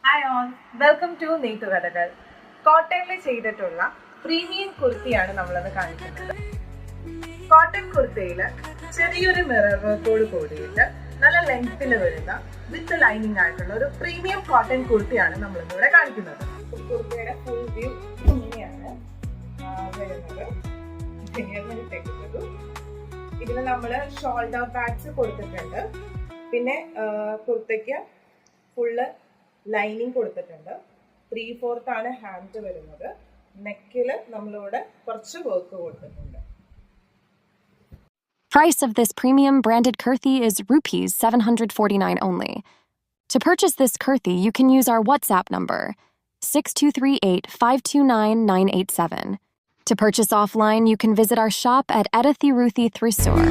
Hi all, welcome to നെയ്ത്തുകഥകൾ. കോട്ടണിൽ ചെയ്തിട്ടുള്ള പ്രീമിയം കുർത്തിയാണ് നമ്മളത് കാണിക്കുന്നത്. കോട്ടൺ കുർത്തിയിൽ ചെറിയൊരു മിറർ വർക്കോട് കൂടിയിട്ട് നല്ല ലെങ്ത്തിൽ വരുന്ന വിത്ത് ലൈനിങ് ആയിട്ടുള്ള ഒരു പ്രീമിയം കോട്ടൺ കുർത്തിയാണ് നമ്മളിന്നിവിടെ കാണിക്കുന്നത്. കുർത്തിയുടെ ഫുൾ വ്യൂ ഇങ്ങനെയാണ് വരുന്നത്. ഇതിന് നമ്മൾ ഷോൾഡർ പാഡ്സ് കൊടുത്തിട്ടുണ്ട്. പിന്നെ കുർത്തയ്ക്ക് ഫുള്ള് ലൈനിങ് കൊടുത്തിട്ടുണ്ട്. 3/4 ആണ് ഹാൻഡ് വരുന്നത്. നെക്കില് നമ്മളിവിടെ കുറച്ച് വർക്ക് കൊടുത്തിട്ടുണ്ട്. Price of this premium branded kurti is rupees 749 only. To purchase this kurti, you can use our WhatsApp number 6238529987. To purchase offline, you can visit our shop at Edathiruthi Thrissur.